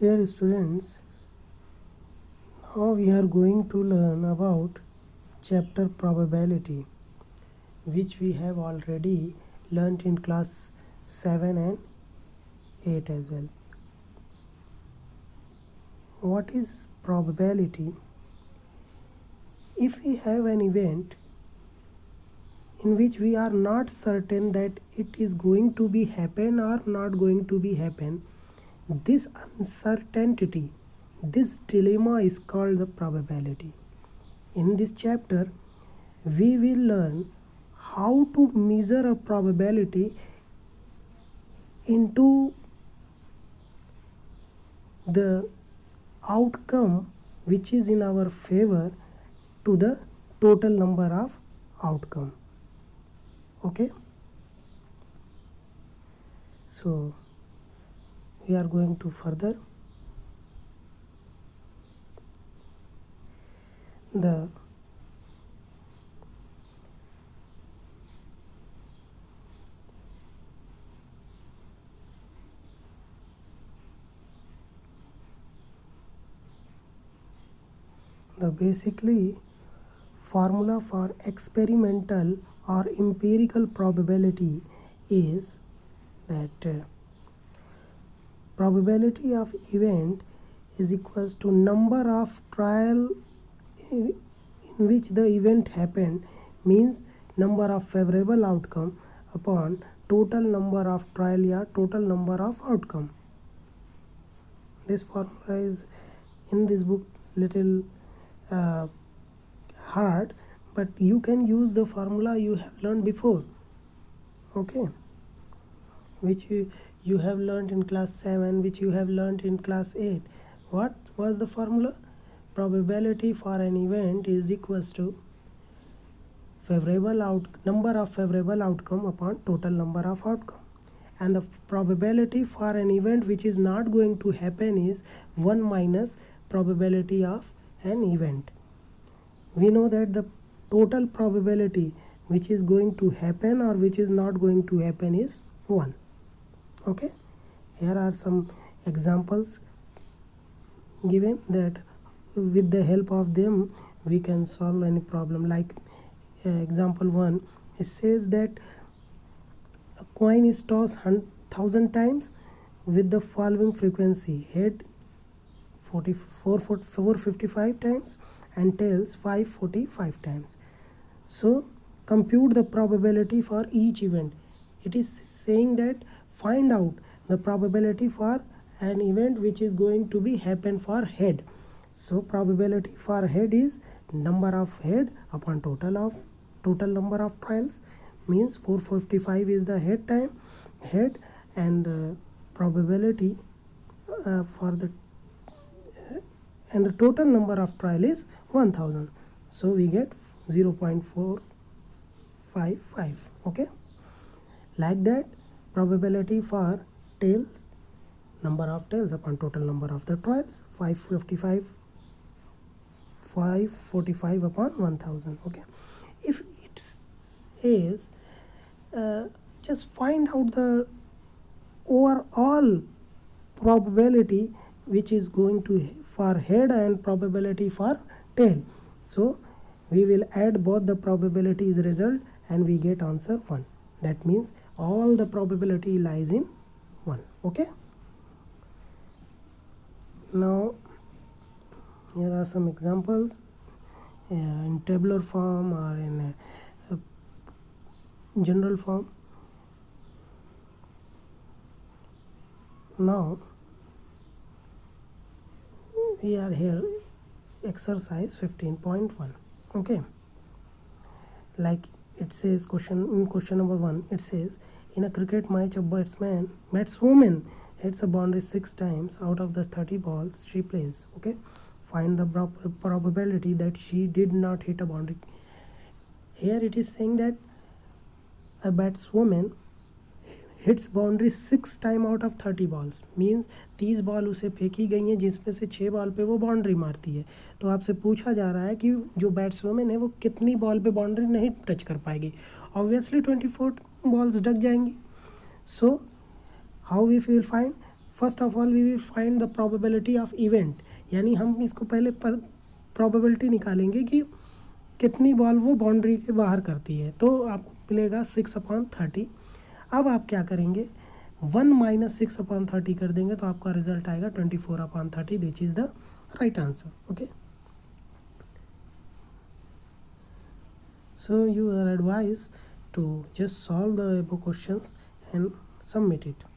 Here students, now we are going to learn about chapter probability, which we have already learnt in class 7 and 8 as well. What is probability? If we have an event in which we are not certain that it is going to be happen or not going to be happen, this uncertainty, this dilemma is called the probability. In this chapter, we will learn how to measure a probability into the outcome which is in our favor to the total number of outcome. Okay, so we are going to further the basically formula for experimental or empirical probability is that probability of event is equals to number of trial in which the event happened, means number of favorable outcome upon total number of trial या total number of outcome. This formula is in this book little hard, but you can use the formula you have learned before, okay, which you have learned in class 7, which you have learned in class 8. What was the formula? Probability for an event is equals to number of favorable outcome upon total number of outcome, and the probability for an event which is not going to happen is 1 minus probability of an event. We know that the total probability which is going to happen or which is not going to happen is 1. Okay, here are some examples given that with the help of them we can solve any problem. Like example 1, it says that a coin is tossed 1000 times with the following frequency: head 455 times and tails 545 times. So compute the probability for each event. It is saying that find out the probability for an event which is going to be happen for head. So probability for head is number of head upon total number of trials, means 455 is the head, and the probability for the and the total number of trial is 1000, so we get 0.455. okay, like that probability for tails, number of tails upon total number of the trials, 545 upon 1000. okay, if it is just find out the overall probability which is going to for head and probability for tail, so we will add both the probabilities result and we get answer 1. That means all the probability lies in 1. okay, now here are some examples in tabular form or in general form. Now we are here exercise 15.1. okay, like it says question number 1, it says in a cricket match a batswoman hits a boundary 6 times out of the 30 balls she plays. okay, find the probability that she did not hit a boundary. Here it is saying that a batswoman hits boundary 6 time out of 30 balls, means 30 ball उसे फेंकी गई हैं जिसमें से 6 ball पे वो boundary मारती है. तो आपसे पूछा जा रहा है कि जो बैट्समैन है वो कितनी बॉल पे बाउंड्री नहीं टच कर पाएगी. ऑब्वियसली 24 बॉल्स ढक जाएंगी. So how we will find first of all we will find the probability of event, यानी हम इसको पहले प्रोबेबिलिटी निकालेंगे कि कितनी बॉल वो बाउंड्री के बाहर करती है, तो आपको मिलेगा 6/30। अब आप क्या करेंगे, 1 - 6/30 कर देंगे तो आपका रिजल्ट आएगा 24/30, which is the right answer. Okay, so you are advised to just solve the above questions and submit it.